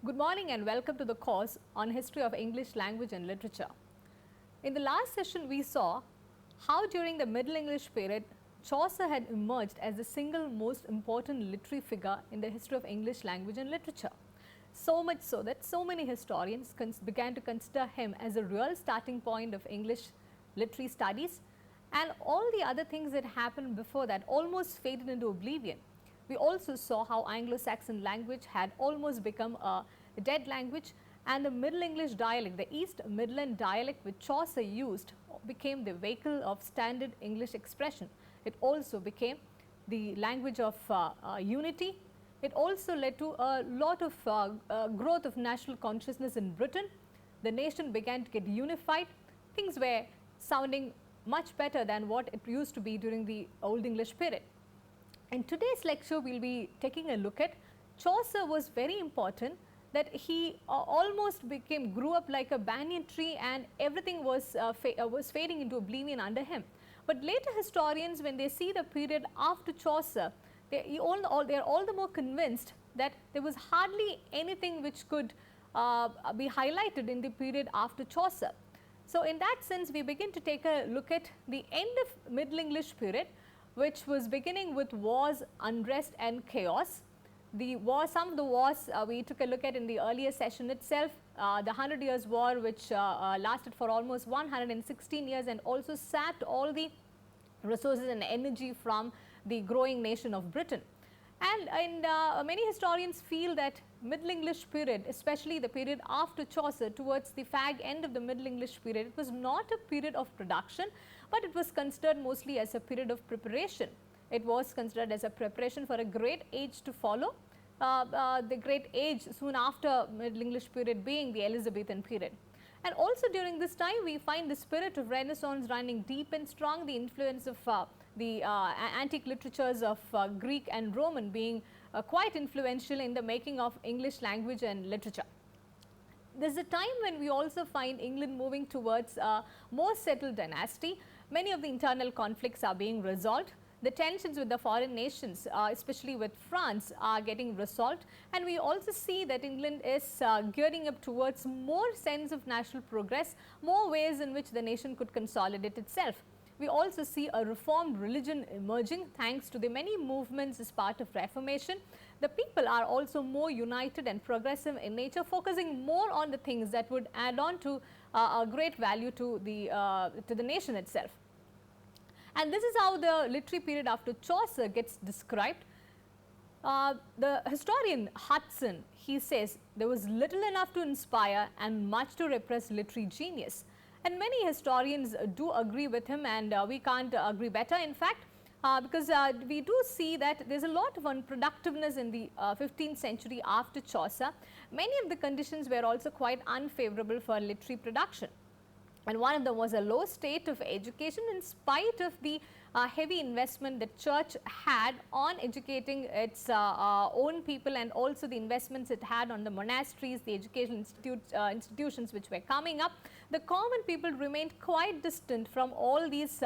Good morning and welcome to the course on History of English Language and Literature. In the last session, we saw how during the Middle English period, Chaucer had emerged as the single most important literary figure in the history of English language and literature. So much so that so many historians began to consider him as a real starting point of English literary studies, and all the other things that happened before that almost faded into oblivion. We also saw how Anglo-Saxon language had almost become a dead language, and the Middle English dialect, the East Midland dialect which Chaucer used, became the vehicle of standard English expression. It also became the language of unity. It also led to a lot of growth of national consciousness in Britain. The nation began to get unified. Things were sounding much better than what it used to be during the Old English period. In today's lecture, we will be taking a look at Chaucer was very important, that he almost grew up like a banyan tree, and everything was fading into oblivion under him. But later historians, when they see the period after Chaucer, they are all the more convinced that there was hardly anything which could be highlighted in the period after Chaucer. So, in that sense, we begin to take a look at the end of Middle English period, which was beginning with wars, unrest and chaos. The war, some of the wars we took a look at in the earlier session itself, the 100 Years' War, which lasted for almost 116 years and also sapped all the resources and energy from the growing nation of Britain. And many historians feel that Middle English period, especially the period after Chaucer, towards the fag end of the Middle English period, it was not a period of production, but it was considered mostly as a period of preparation. It was considered as a preparation for a great age to follow, the great age soon after Middle English period being the Elizabethan period. And also during this time, we find the spirit of Renaissance running deep and strong, the influence of the antique literatures of Greek and Roman being quite influential in the making of English language and literature. There is a time when we also find England moving towards a more settled dynasty. Many of the internal conflicts are being resolved. The tensions with the foreign nations, especially with France, are getting resolved, and we also see that England is gearing up towards more sense of national progress, more ways in which the nation could consolidate itself. We also see a reformed religion emerging thanks to the many movements as part of Reformation. The people are also more united and progressive in nature, focusing more on the things that would add on to a great value to the nation itself. And this is how the literary period after Chaucer gets described. The historian Hudson, he says, there was little enough to inspire and much to repress literary genius. And many historians do agree with him, and we can't agree better, in fact, because we do see that there is a lot of unproductiveness in the 15th century after Chaucer. Many of the conditions were also quite unfavorable for literary production. And one of them was a low state of education, in spite of the heavy investment the church had on educating its own people, and also the investments it had on the monasteries, the educational institutions which were coming up. The common people remained quite distant from all these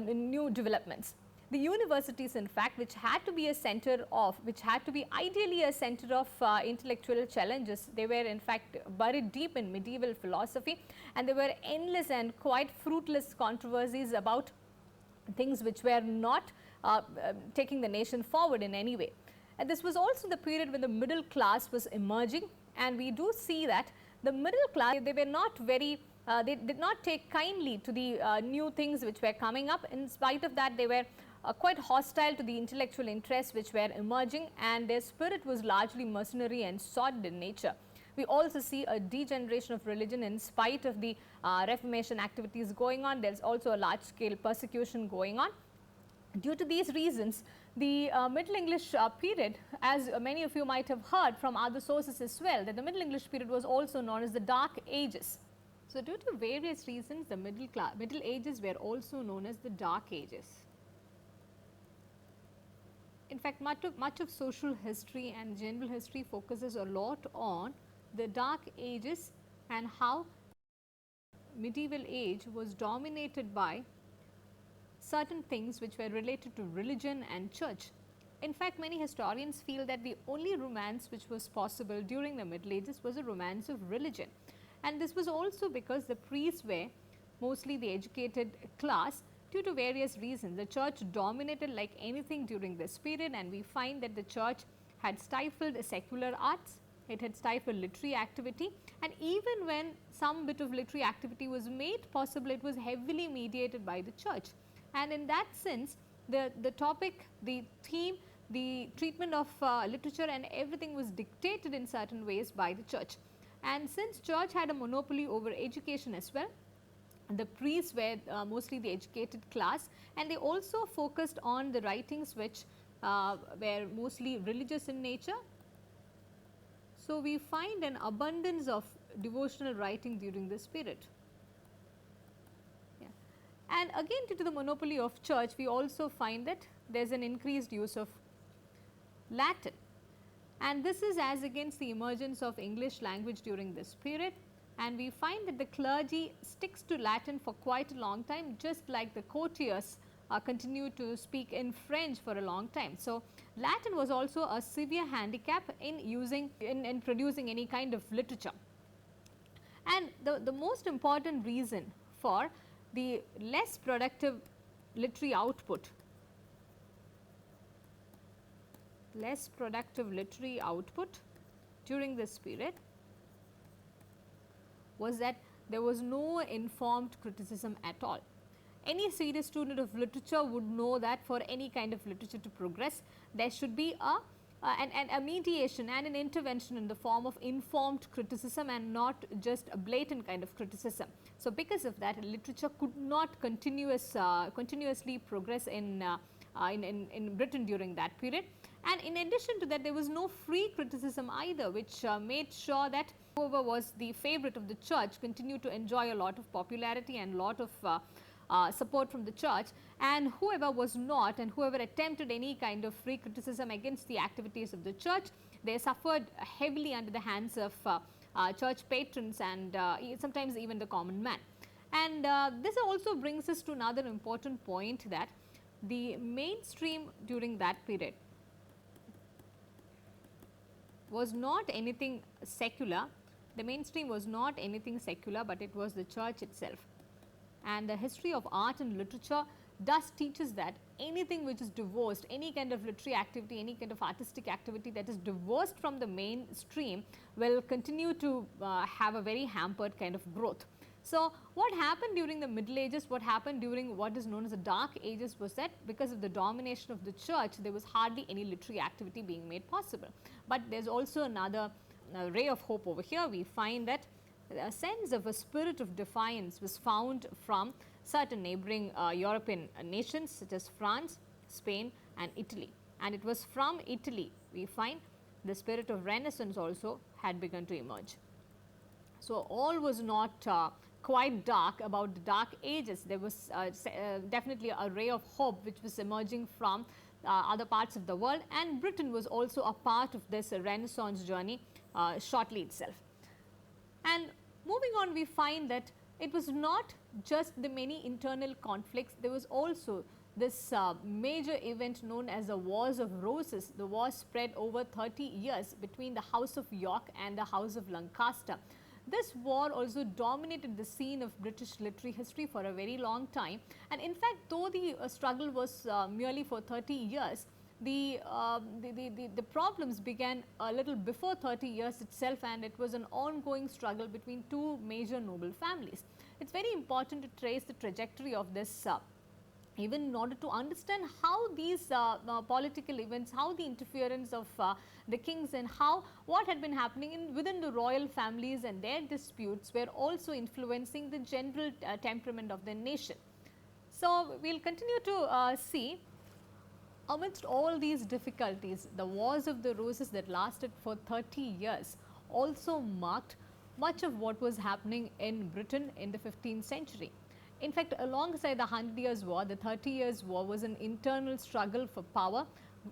new developments. The universities, in fact, which had to be a center of, which had to be ideally a center of intellectual challenges, they were in fact buried deep in medieval philosophy, and there were endless and quite fruitless controversies about things which were not taking the nation forward in any way. And this was also the period when the middle class was emerging, and we do see that the middle class, they were not very they did not take kindly to the new things which were coming up. In spite of that, they were quite hostile to the intellectual interests which were emerging, and their spirit was largely mercenary and sordid in nature. We also see a degeneration of religion in spite of the Reformation activities going on. There is also a large scale persecution going on. Due to these reasons, the Middle English period, as many of you might have heard from other sources as well, that the Middle English period was also known as the Dark Ages. So, due to various reasons, the Middle Ages were also known as the Dark Ages. In fact, much of social history and general history focuses a lot on the Dark Ages and how medieval age was dominated by certain things which were related to religion and church. in fact, many historians feel that the only romance which was possible during the Middle Ages was a romance of religion. And this was also because the priests were mostly the educated class due to various reasons. The church dominated like anything during this period, and we find that the church had stifled secular arts, it had stifled literary activity, and even when some bit of literary activity was made possible, it was heavily mediated by the church. And in that sense, the topic, the theme, the treatment of literature and everything was dictated in certain ways by the church. And since church had a monopoly over education as well, the priests were mostly the educated class, and they also focused on the writings which were mostly religious in nature. So, we find an abundance of devotional writing during this period. Yeah. And again, due to the monopoly of church, we also find that there is an increased use of Latin, and this is as against the emergence of English language during this period. And we find that the clergy sticks to Latin for quite a long time, just like the courtiers continued to speak in French for a long time. So, Latin was also a severe handicap in producing any kind of literature. And the most important reason for the less productive literary output during this period was that there was no informed criticism at all. Any serious student of literature would know that for any kind of literature to progress, there should be a mediation and an intervention in the form of informed criticism and not just a blatant kind of criticism. So, because of that, literature could not continuously progress in Britain during that period. And in addition to that, there was no free criticism either, which made sure that whoever was the favorite of the church continued to enjoy a lot of popularity and lot of support from the church, and whoever was not, and whoever attempted any kind of free criticism against the activities of the church, they suffered heavily under the hands of church patrons and sometimes even the common man. And this also brings us to another important point, that the mainstream during that period was not anything secular. The mainstream was not anything secular, but it was the church itself. And the history of art and literature thus teaches that anything which is divorced, any kind of literary activity, any kind of artistic activity that is divorced from the mainstream will continue to have a very hampered kind of growth. So, what happened during the Middle Ages, what happened during what is known as the Dark Ages was that because of the domination of the church, there was hardly any literary activity being made possible. But there is also another ray of hope over here. We find that a sense of a spirit of defiance was found from certain neighboring European nations such as France, Spain and Italy. And it was from Italy we find the spirit of Renaissance also had begun to emerge. So, all was not quite dark about the Dark Ages. There was definitely a ray of hope which was emerging from other parts of the world, and Britain was also a part of this Renaissance journey shortly itself. And moving on, we find that it was not just the many internal conflicts, there was also this major event known as the Wars of Roses. The war spread over 30 years between the House of York and the House of Lancaster. This war also dominated the scene of British literary history for a very long time, and in fact, though the struggle was merely for 30 years, the problems began a little before 30 years itself, and it was an ongoing struggle between two major noble families. It is very important to trace the trajectory of this even in order to understand how these political events, how the interference of the kings and what had been happening within the royal families and their disputes were also influencing the general temperament of the nation. So, we will continue to see amidst all these difficulties, the Wars of the Roses that lasted for 30 years also marked much of what was happening in Britain in the 15th century. In fact, alongside the 100 Years' War, the 30 Years' War was an internal struggle for power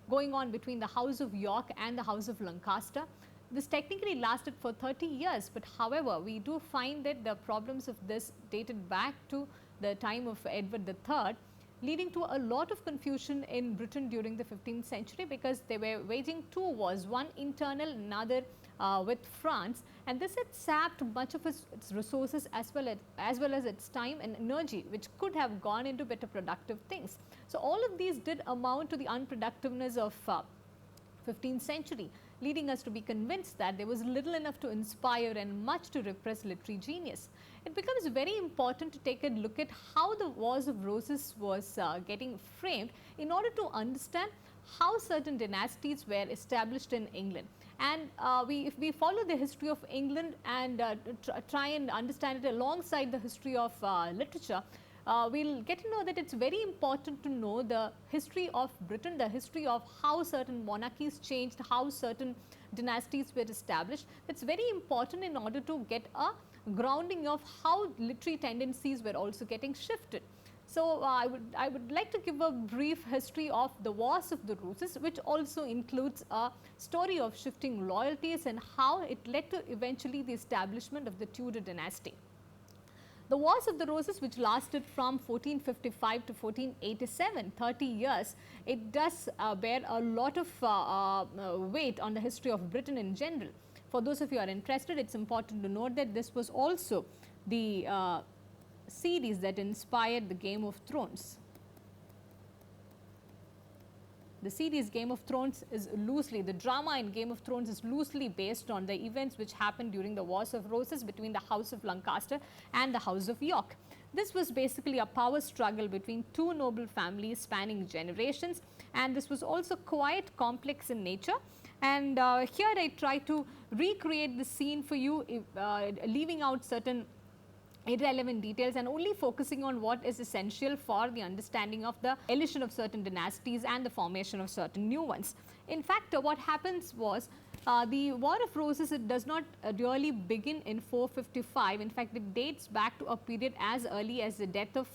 going on between the House of York and the House of Lancaster. This technically lasted for 30 years, but however, we do find that the problems of this dated back to the time of Edward III, leading to a lot of confusion in Britain during the 15th century, because they were waging two wars, one internal, another with France, and this had sapped much of its resources as well as its time and energy, which could have gone into better productive things. So, all of these did amount to the unproductiveness of 15th century, leading us to be convinced that there was little enough to inspire and much to repress literary genius. It becomes very important to take a look at how the Wars of Roses was getting framed in order to understand how certain dynasties were established in England. And if we follow the history of England and try and understand it alongside the history of literature, we will get to know that it is very important to know the history of Britain, the history of how certain monarchies changed, how certain dynasties were established. It is very important in order to get a grounding of how literary tendencies were also getting shifted. So, I would like to give a brief history of the Wars of the Roses, which also includes a story of shifting loyalties and how it led to eventually the establishment of the Tudor dynasty. The Wars of the Roses, which lasted from 1455 to 1487, 30 years, it does bear a lot of weight on the history of Britain in general. For those of you who are interested, it is important to note that this was also the series that inspired the Game of Thrones. The series Game of Thrones is loosely, the drama in Game of Thrones is loosely based on the events which happened during the Wars of Roses between the House of Lancaster and the House of York. This was basically a power struggle between two noble families spanning generations, and this was also quite complex in nature. And here I try to recreate the scene for you, leaving out certain irrelevant details and only focusing on what is essential for the understanding of the elision of certain dynasties and the formation of certain new ones. In fact, what happens was the War of Roses, it does not really begin in 455. In fact, it dates back to a period as early as the death of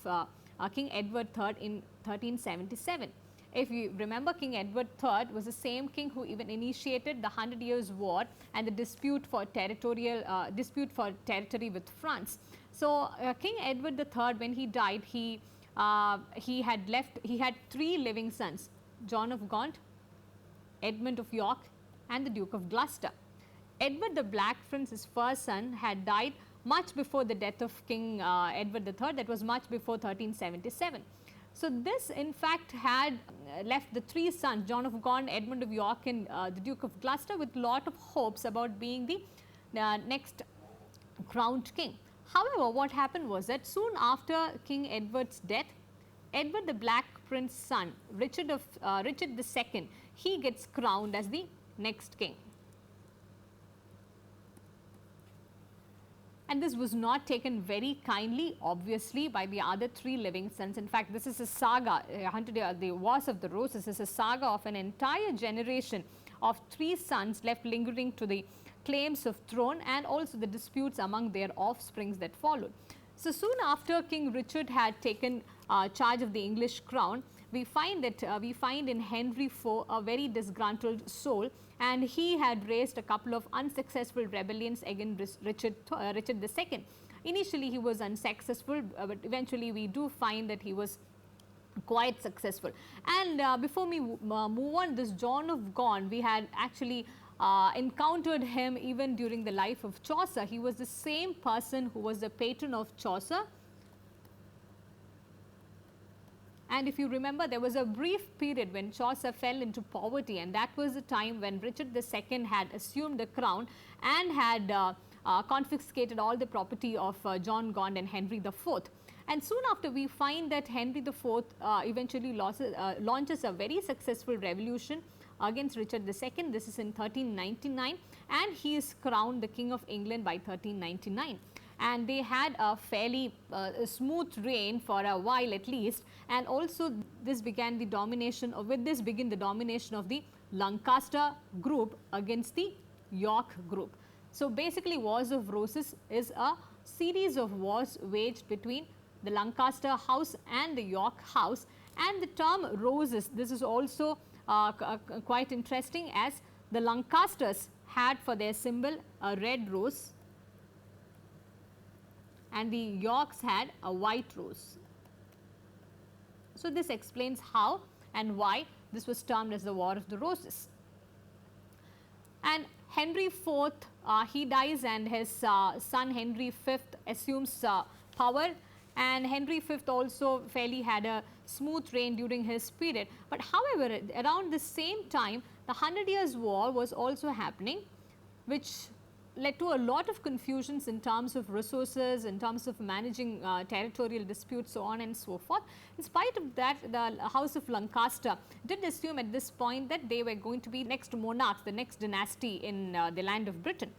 King Edward III in 1377. If you remember, King Edward III was the same king who even initiated the 100 Years' War and the dispute for territory with France. So, King Edward III, when he died, he had three living sons: John of Gaunt, Edmund of York, and the Duke of Gloucester. Edward the Black Prince, his first son, had died much before the death of King Edward III, that was much before 1377. So, this in fact had left the three sons, John of Gaunt, Edmund of York, and the Duke of Gloucester, with lot of hopes about being the next crowned king. However, what happened was that soon after King Edward's death, Edward the Black Prince's son, Richard II, he gets crowned as the next king. And this was not taken very kindly, obviously, by the other three living sons. In fact, this is a saga, the Wars of the Roses is a saga of an entire generation of three sons left lingering to the claims of throne and also the disputes among their offsprings that followed. So, soon after King Richard had taken charge of the English crown, we find in Henry IV a very disgruntled soul, and he had raised a couple of unsuccessful rebellions against Richard II. Initially, he was unsuccessful, but eventually we do find that he was quite successful. And before we move on, this John of Gaunt, we had actually encountered him even during the life of Chaucer. He was the same person who was the patron of Chaucer. And if you remember, there was a brief period when Chaucer fell into poverty, and that was the time when Richard II had assumed the crown and had confiscated all the property of John Gaunt and Henry IV. And soon after, we find that Henry IV eventually launches a very successful revolution against Richard II. This is in 1399, and he is crowned the King of England by 1399. And they had a fairly smooth reign for a while at least, and also this began the domination, or with this began the domination of the Lancaster group against the York group. So, basically Wars of Roses is a series of wars waged between the Lancaster house and the York house, and the term roses, this is also quite interesting, as the Lancasters had for their symbol a red rose and the Yorks had a white rose. So, this explains how and why this was termed as the War of the Roses. And Henry IV, he dies, and his son Henry V assumes power, and Henry V also fairly had a smooth reign during his period. But however, around the same time the 100 Years' War was also happening, which led to a lot of confusions in terms of resources, in terms of managing territorial disputes, so on and so forth. In spite of that, the House of Lancaster did assume at this point that they were going to be next monarchs, the next dynasty in the land of Britain.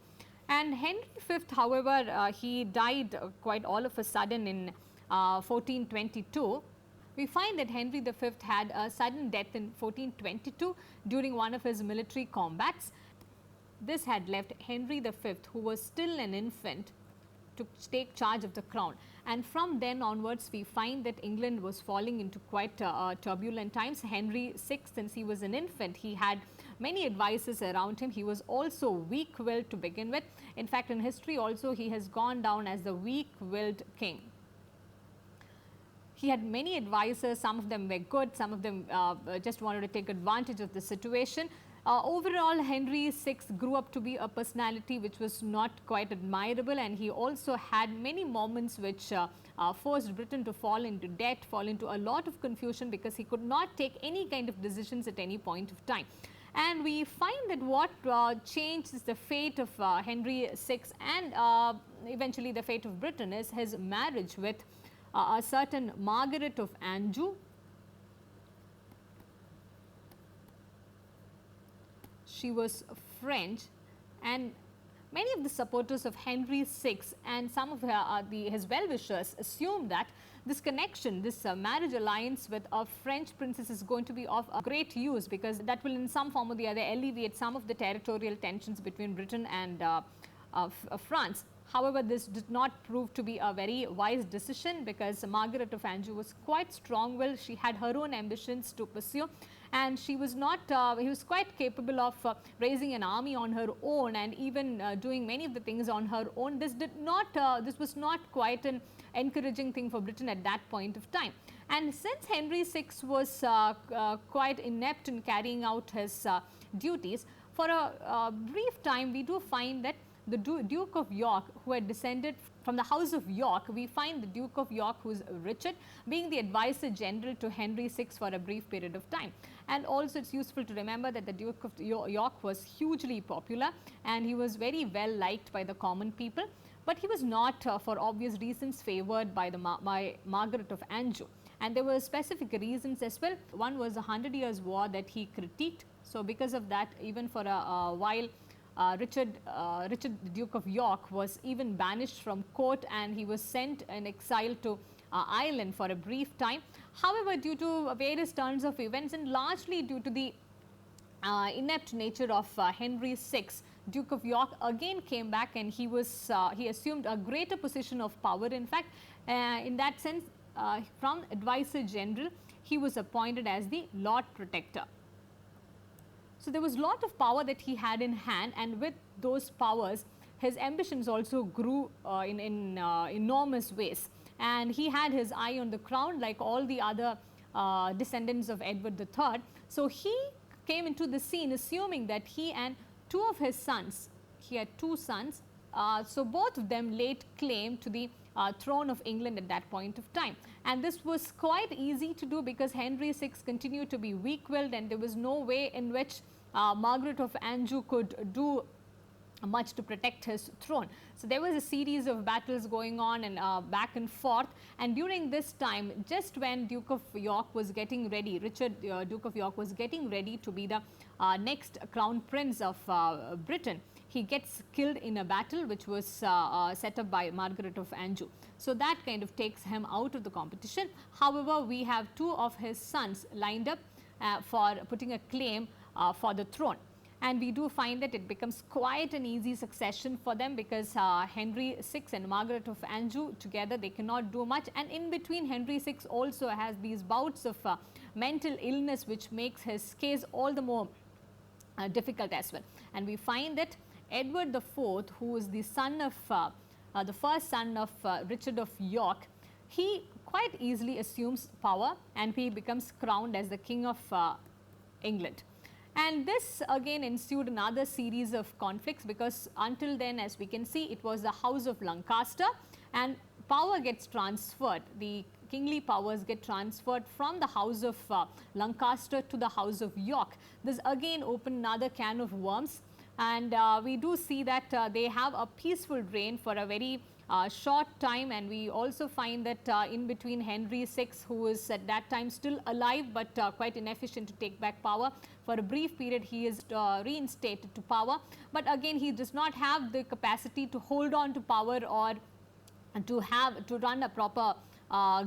And Henry V, however, he died quite all of a sudden in 1422. We find that Henry V had a sudden death in 1422 during one of his military combats. This had left Henry V, who was still an infant, to take charge of the crown, and from then onwards we find that England was falling into quite turbulent times. Henry VI, since he was an infant, he had many advisors around him. He was also weak-willed to begin with. In fact, in history also he has gone down as the weak-willed king. He had many advisors, some of them were good, some of them just wanted to take advantage of the situation. Overall, Henry VI grew up to be a personality which was not quite admirable, and he also had many moments which forced Britain to fall into debt, fall into a lot of confusion, because he could not take any kind of decisions at any point of time. And we find that what changed the fate of Henry VI and eventually the fate of Britain is his marriage with a certain Margaret of Anjou. She was French, and many of the supporters of Henry VI and some of his well-wishers assumed that this connection, this marriage alliance with a French princess is going to be of great use, because that will in some form or the other alleviate some of the territorial tensions between Britain and France. However, this did not prove to be a very wise decision, because Margaret of Anjou was quite strong-willed. She had her own ambitions to pursue, and she was not, he was quite capable of raising an army on her own and even doing many of the things on her own. This was not quite an encouraging thing for Britain at that point of time. And since Henry VI was quite inept in carrying out his duties, for a brief time we do find that the Duke of York, who had descended from the House of York, we find the Duke of York, who is Richard, being the advisor general to Henry VI for a brief period of time. And also it is useful to remember that the Duke of York was hugely popular, and he was very well liked by the common people, but he was not for obvious reasons favoured by Margaret of Anjou. And there were specific reasons as well. One was the 100 Years' War that he critiqued. So because of that, even for a while, Richard, the Duke of York, was even banished from court, and he was sent in exile to Ireland for a brief time. However, due to various turns of events and largely due to the inept nature of Henry VI, Duke of York again came back, and he assumed a greater position of power. In fact, in that sense, from advisor general, he was appointed as the Lord Protector. So there was a lot of power that he had in hand, and with those powers his ambitions also grew in enormous ways, and he had his eye on the crown like all the other descendants of Edward III. So he came into the scene assuming that he and two of his sons, he had two sons, so both of them laid claim to the throne of England at that point of time. And this was quite easy to do, because Henry VI continued to be weak-willed, and there was no way in which Margaret of Anjou could do much to protect his throne. So there was a series of battles going on and back and forth, and during this time, just when Duke of York was getting ready, Richard, Duke of York was getting ready to be the next crown prince of Britain, he gets killed in a battle which was set up by Margaret of Anjou. So that kind of takes him out of the competition. However, we have two of his sons lined up for putting a claim for the throne. And we do find that it becomes quite an easy succession for them, because Henry VI and Margaret of Anjou together, they cannot do much, and in between Henry VI also has these bouts of mental illness, which makes his case all the more difficult as well. And we find that Edward IV, who is the son of the first son of Richard of York, he quite easily assumes power and he becomes crowned as the king of England. And this again ensued another series of conflicts, because until then, as we can see, it was the House of Lancaster, and power gets transferred, the kingly powers get transferred from the House of Lancaster to the House of York. This again opened another can of worms, and we do see that they have a peaceful reign for a very short time, and we also find that in between Henry VI, who is at that time still alive but quite inefficient to take back power, for a brief period he is reinstated to power, but again he does not have the capacity to hold on to power or to run a proper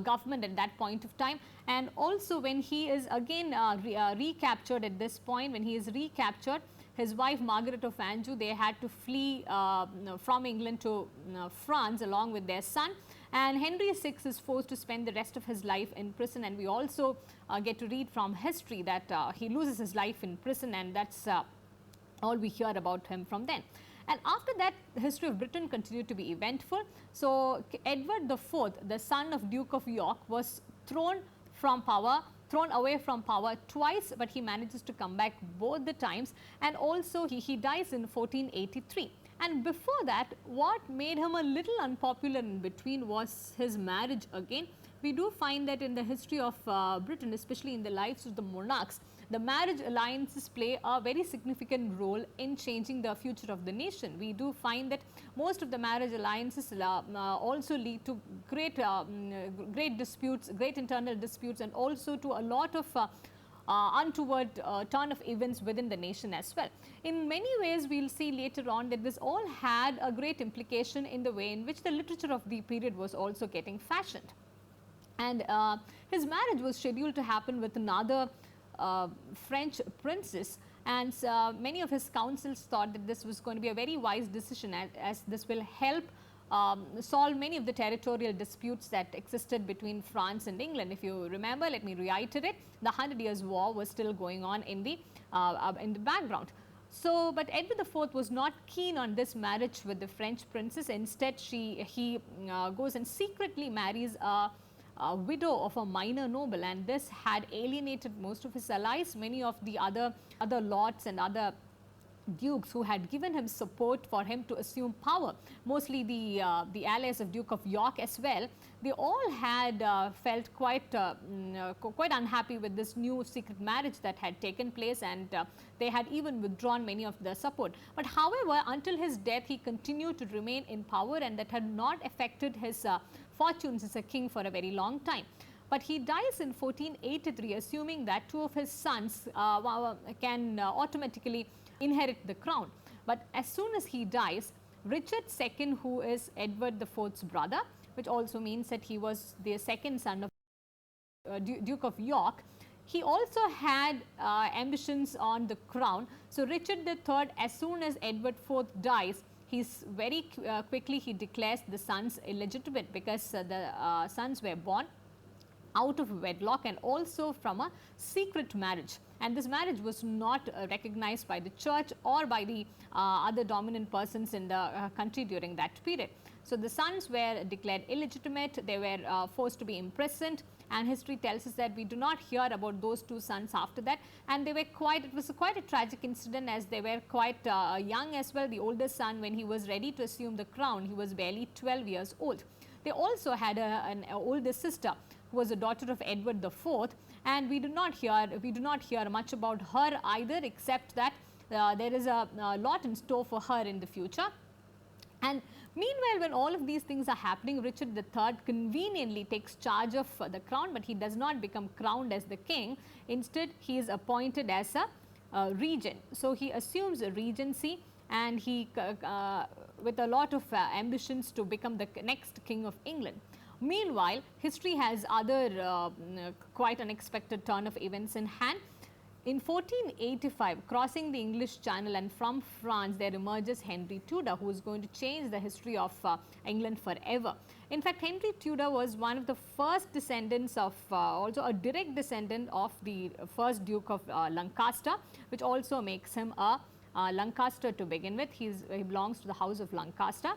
government at that point of time. And also when he is again recaptured at this point, when he is recaptured, his wife Margaret of Anjou, they had to flee from England to France along with their son, and Henry VI is forced to spend the rest of his life in prison, and we also get to read from history that he loses his life in prison, and that's all we hear about him from then. And after that, the history of Britain continued to be eventful. So Edward IV, the son of Duke of York, was thrown away from power twice, but he manages to come back both the times, and also he dies in 1483. And before that, what made him a little unpopular in between was his marriage again. We do find that in the history of Britain, especially in the lives of the monarchs, the marriage alliances play a very significant role in changing the future of the nation. We do find that most of the marriage alliances also lead to great disputes, great internal disputes, and also to a lot of untoward turn of events within the nation as well. In many ways, we will see later on that this all had a great implication in the way in which the literature of the period was also getting fashioned. And his marriage was scheduled to happen with another French princess, and many of his councils thought that this was going to be a very wise decision, as this will help solve many of the territorial disputes that existed between France and England. If you remember, let me reiterate, the 100 Years' War was still going on in the background. So, but Edward IV was not keen on this marriage with the French princess. Instead, he goes and secretly marries a widow of a minor noble, and this had alienated most of his allies. Many of the other lords and other dukes who had given him support for him to assume power, mostly the allies of Duke of York as well, they all had felt quite unhappy with this new secret marriage that had taken place, and they had even withdrawn many of their support. But however, until his death, he continued to remain in power, and that had not affected his fortunes as a king for a very long time. But he dies in 1483, assuming that two of his sons can automatically inherit the crown. But as soon as he dies, Richard II, who is Edward IV's brother, which also means that he was the second son of Duke of York, he also had ambitions on the crown. So Richard III, as soon as Edward IV dies, he's very quickly he declares the sons illegitimate, because the sons were born out of wedlock and also from a secret marriage, and this marriage was not recognized by the church or by the other dominant persons in the country during that period. So the sons were declared illegitimate, they were forced to be imprisoned, and history tells us that we do not hear about those two sons after that, and they were it was quite a tragic incident, as they were quite young as well. The oldest son, when he was ready to assume the crown, he was barely 12 years old. They also had an older sister who was a daughter of Edward IV, and we do not hear much about her either, except that there is a lot in store for her in the future. And meanwhile, when all of these things are happening, Richard III conveniently takes charge of the crown, but he does not become crowned as the king. Instead, he is appointed as a regent. So he assumes a regency, and he with a lot of ambitions to become the next king of England. Meanwhile, history has other quite unexpected turn of events in hand. In 1485, crossing the English Channel and from France, there emerges Henry Tudor, who is going to change the history of England forever. In fact, Henry Tudor was one of the first descendants of, also a direct descendant of the first Duke of Lancaster, which also makes him a Lancaster to begin with. He belongs to the House of Lancaster.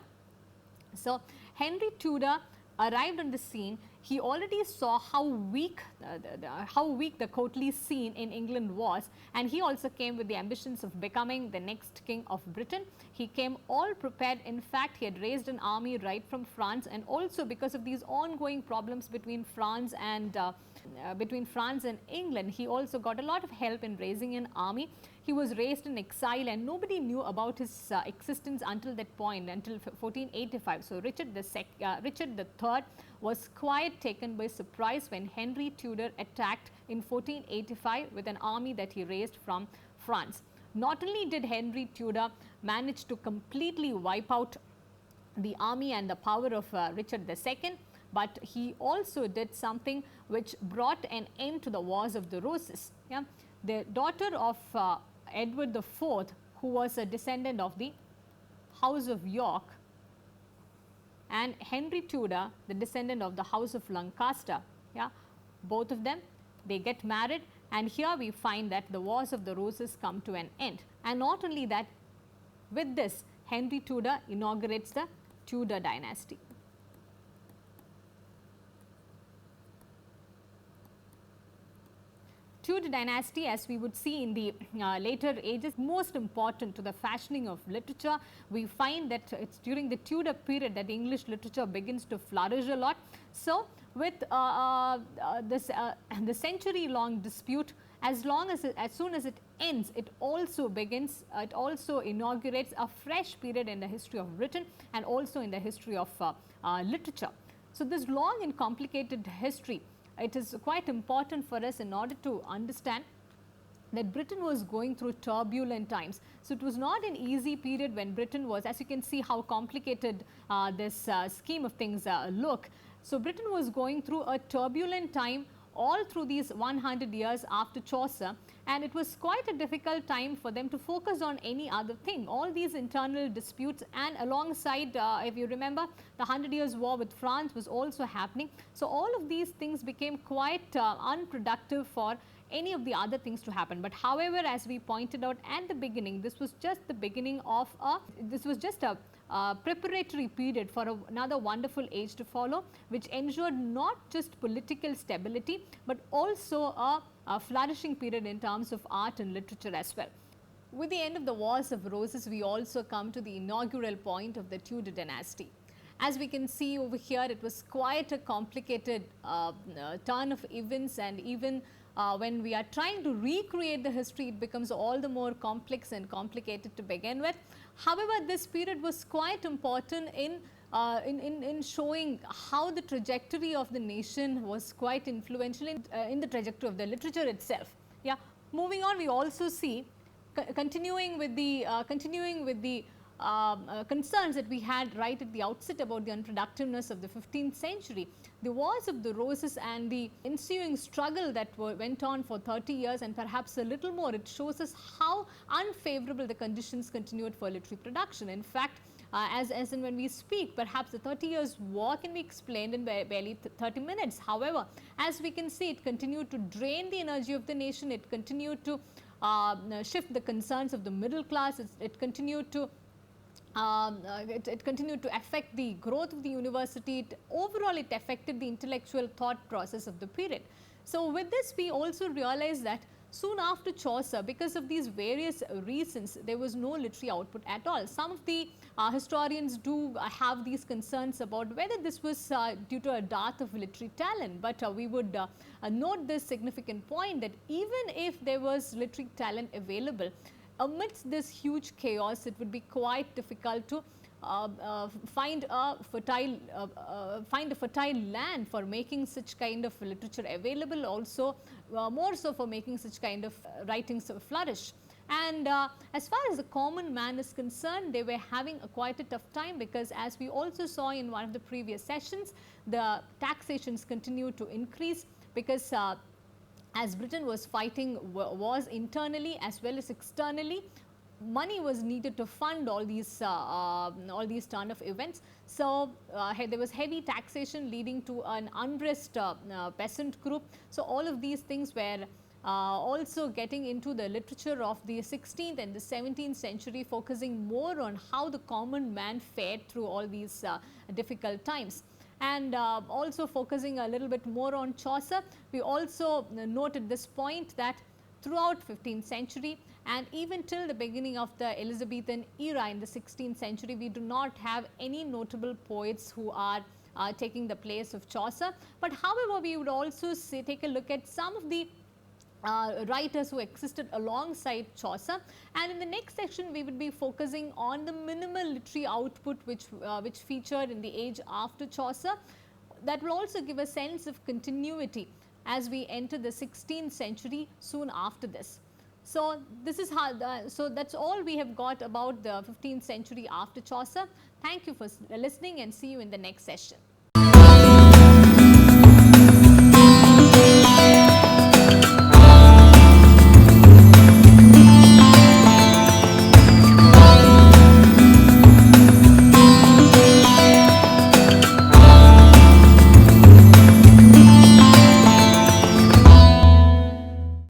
So Henry Tudor arrived on the scene he already saw how weak the courtly scene in England was, and he also came with the ambitions of becoming the next king of Britain. He came all prepared. In fact, he had raised an army right from France, and also because of these ongoing problems between France and England, he also got a lot of help in raising an army. He was raised in exile, and nobody knew about his existence until that point, until 1485. So, Richard III was quite taken by surprise when Henry Tudor attacked in 1485 with an army that he raised from France. Not only did Henry Tudor manage to completely wipe out the army and the power of Richard II, but he also did something which brought an end to the Wars of the Roses. Yeah? The daughter of Edward IV, who was a descendant of the House of York, and Henry Tudor, the descendant of the House of Lancaster, yeah, both of them, they get married, and here we find that the Wars of the Roses come to an end. And not only that, with this, Henry Tudor inaugurates the Tudor dynasty. Tudor dynasty, as we would see in the later ages, most important to the fashioning of literature. We find that it's during the Tudor period that English literature begins to flourish a lot. So, with the century-long dispute, as soon as it ends, it also inaugurates a fresh period in the history of Britain and also in the history of literature. So, this long and complicated history, it is quite important for us in order to understand that Britain was going through turbulent times. So, it was not an easy period when Britain was, as you can see how complicated this scheme of things look. So, Britain was going through a turbulent time all through these 100 years after Chaucer, and it was quite a difficult time for them to focus on any other thing. All these internal disputes, and alongside, if you remember, the 100 Years' War with France was also happening. So, all of these things became quite unproductive for any of the other things to happen. But however, as we pointed out at the beginning, this was just the beginning of a preparatory period for another wonderful age to follow, which ensured not just political stability, but also a flourishing period in terms of art and literature as well. With the end of the Wars of Roses, we also come to the inaugural point of the Tudor dynasty. As we can see over here, it was quite a complicated turn of events, and even when we are trying to recreate the history, it becomes all the more complex and complicated to begin with. However, this period was quite important in showing how the trajectory of the nation was quite influential in the trajectory of the literature itself. Yeah. Moving on, we also see continuing with the concerns that we had right at the outset about the unproductiveness of the 15th century. The Wars of the Roses and the ensuing struggle that went on for 30 years and perhaps a little more, it shows us how unfavorable the conditions continued for literary production. In fact, as in when we speak, perhaps the 30 Years' War can be explained in barely 30 minutes. However, as we can see, it continued to drain the energy of the nation, it continued to shift the concerns of the middle class, it continued to affect the growth of the university. Overall, it affected the intellectual thought process of the period. So, with this, we also realize that soon after Chaucer, because of these various reasons, there was no literary output at all. Some of the historians do have these concerns about whether this was due to a dearth of literary talent, but we would note this significant point that even if there was literary talent available, amidst this huge chaos, it would be quite difficult to find a fertile land for making such kind of literature available, also more so for making such kind of writings flourish. And as far as the common man is concerned, they were having quite a tough time, because as we also saw in one of the previous sessions, the taxations continued to increase, because as Britain was fighting wars internally as well as externally, money was needed to fund all these turn of events. So, there was heavy taxation leading to an unrest peasant group. So, all of these things were also getting into the literature of the 16th and the 17th century, focusing more on how the common man fared through all these difficult times. and also focusing a little bit more on Chaucer. We also note at this point that throughout 15th century and even till the beginning of the Elizabethan era in the 16th century, we do not have any notable poets who are taking the place of Chaucer. But however, we would also take a look at some of the writers who existed alongside Chaucer, and in the next section we would be focusing on the minimal literary output which featured in the age after Chaucer. That will also give a sense of continuity as we enter the 16th century soon after this. So this is how so that's all we have got about the 15th century after Chaucer. Thank you for listening and see you in the next session.